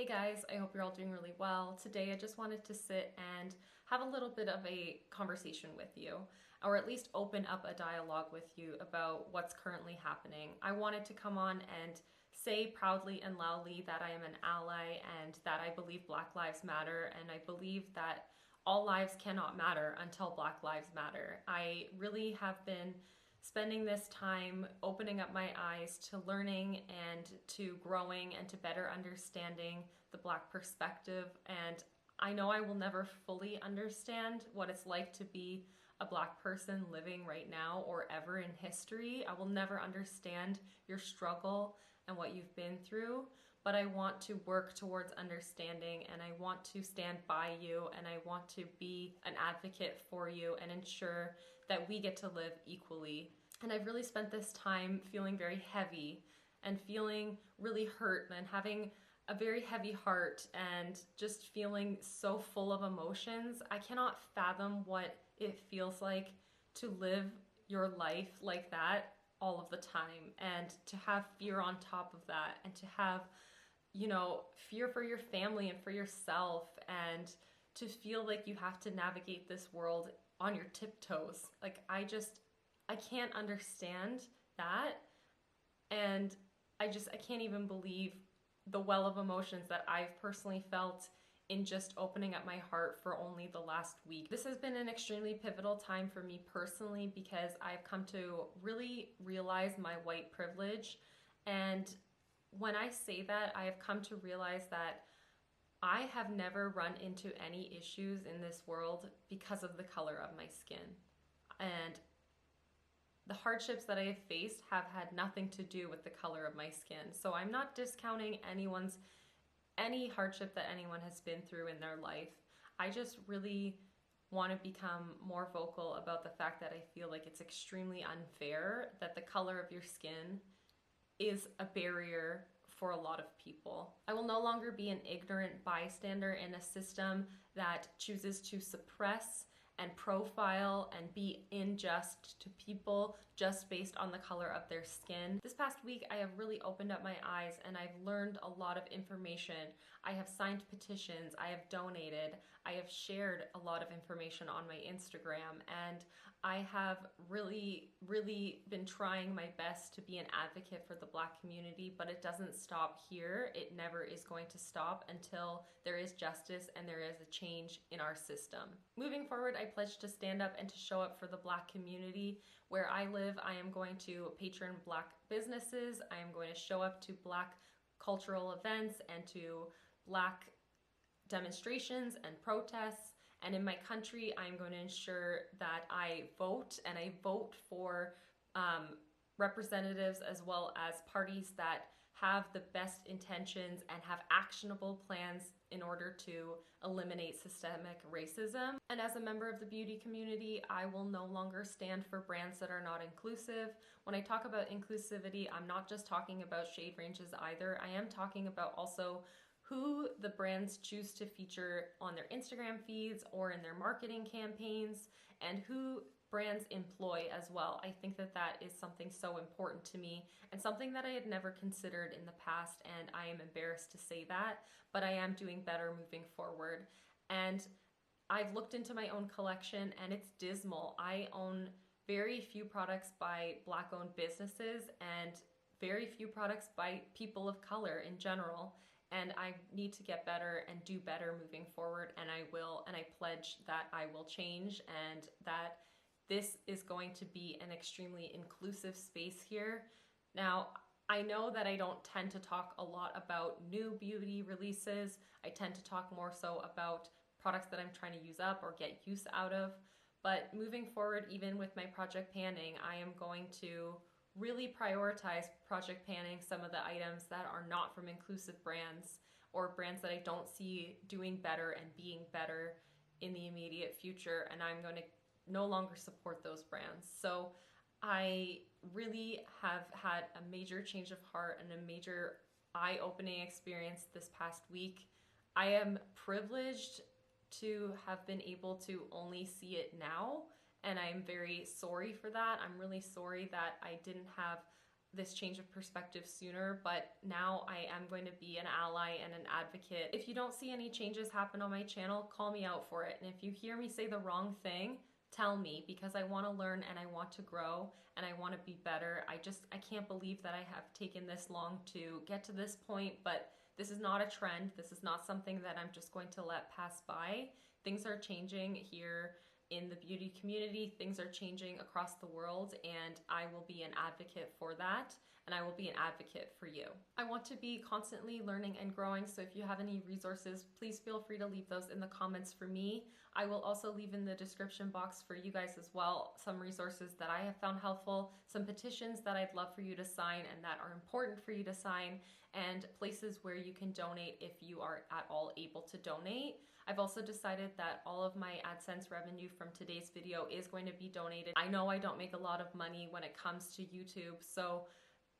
Hey guys, I hope you're all doing really well. Today I just wanted to sit and have a little bit of a conversation with you, or at least open up a dialogue with you about what's currently happening. I wanted to come on and say proudly and loudly that I am an ally and that I believe Black Lives Matter, and I believe that all lives cannot matter until Black Lives Matter. I really have been spending this time opening up my eyes to learning and to growing and to better understanding the Black perspective. And I know I will never fully understand what it's like to be a Black person living right now or ever in history. I will never understand your struggle and what you've been through, but I want to work towards understanding, and I want to stand by you, and I want to be an advocate for you and ensure that we get to live equally. And I've really spent this time feeling very heavy and feeling really hurt and having a very heavy heart and just feeling so full of emotions. I cannot fathom what it feels like to live your life like that all of the time, and to have fear on top of that, and to have, fear for your family and for yourself, and to feel like you have to navigate this world on your tiptoes. Like, I can't understand that, and I can't even believe the well of emotions that I've personally felt in just opening up my heart for only the last week. This has been an extremely pivotal time for me personally, because I've come to really realize my white privilege. And when I say that, I have come to realize that I have never run into any issues in this world because of the color of my skin. And the hardships that I have faced have had nothing to do with the color of my skin. So I'm not discounting any hardship that anyone has been through in their life. I just really want to become more vocal about the fact that I feel like it's extremely unfair that the color of your skin is a barrier for a lot of people. I will no longer be an ignorant bystander in a system that chooses to suppress and profile and be unjust to people just based on the color of their skin. This past week, I have really opened up my eyes, and I've learned a lot of information. I have signed petitions, I have donated, I have shared a lot of information on my Instagram, and I have really been trying my best to be an advocate for the Black community, but it doesn't stop here. It never is going to stop until there is justice and there is a change in our system. Moving forward, I pledge to stand up and to show up for the Black community. Where I live, I am going to patron Black businesses. I am going to show up to Black cultural events and to Black demonstrations and protests. And in my country, I'm going to ensure that I vote, and I vote for representatives as well as parties that have the best intentions and have actionable plans in order to eliminate systemic racism. And as a member of the beauty community, I will no longer stand for brands that are not inclusive. When I talk about inclusivity, I'm not just talking about shade ranges either. I am talking about also who the brands choose to feature on their Instagram feeds or in their marketing campaigns, and who brands employ as well. I think that that is something so important to me, and something that I had never considered in the past, and I am embarrassed to say that, but I am doing better moving forward. And I've looked into my own collection, and it's dismal. I own very few products by Black-owned businesses and very few products by people of color in general. And I need to get better and do better moving forward, and I will, and I pledge that I will change, and that this is going to be an extremely inclusive space here. Now, I know that I don't tend to talk a lot about new beauty releases. I tend to talk more so about products that I'm trying to use up or get use out of. But moving forward, even with my project panning, I am going to really prioritize project panning some of the items that are not from inclusive brands, or brands that I don't see doing better and being better in the immediate future, and I'm going to no longer support those brands. So I really have had a major change of heart and a major eye-opening experience this past week. I am privileged to have been able to only see it now, and I'm very sorry for that. I'm really sorry that I didn't have this change of perspective sooner, but now I am going to be an ally and an advocate. If you don't see any changes happen on my channel, call me out for it. And if you hear me say the wrong thing, tell me, because I want to learn and I want to grow and I want to be better. I can't believe that I have taken this long to get to this point, but this is not a trend. This is not something that I'm just going to let pass by. Things are changing here in the beauty community. Things are changing across the world, and I will be an advocate for that, and I will be an advocate for you. I want to be constantly learning and growing, so if you have any resources, please feel free to leave those in the comments for me. I will also leave in the description box for you guys as well some resources that I have found helpful, some petitions that I'd love for you to sign and that are important for you to sign, and places where you can donate if you are at all able to donate. I've also decided that all of my AdSense revenue from today's video is going to be donated. I know I don't make a lot of money when it comes to YouTube, so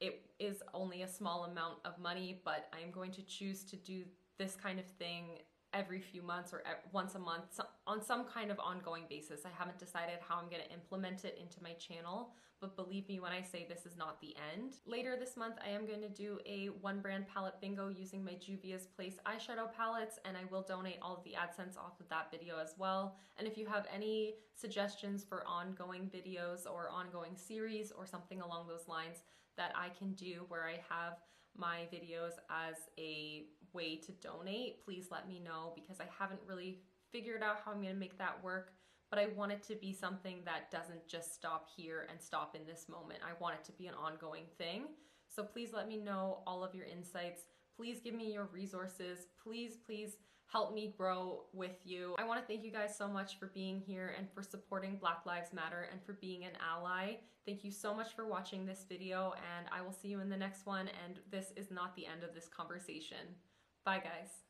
it is only a small amount of money, but I'm going to choose to do this kind of thing every few months or once a month on some kind of ongoing basis. I haven't decided how I'm going to implement it into my channel, but believe me when I say this is not the end. Later this month, I am going to do a one brand palette bingo using my Juvia's Place eyeshadow palettes, and I will donate all of the AdSense off of that video as well. And if you have any suggestions for ongoing videos or ongoing series or something along those lines that I can do where I have my videos as a way to donate, please let me know, because I haven't really figured out how I'm going to make that work, but I want it to be something that doesn't just stop here and stop in this moment. I want it to be an ongoing thing. So please let me know all of your insights. Please give me your resources. Please help me grow with you. I want to thank you guys so much for being here and for supporting Black Lives Matter and for being an ally. Thank you so much for watching this video, and I will see you in the next one. And this is not the end of this conversation. Bye, guys.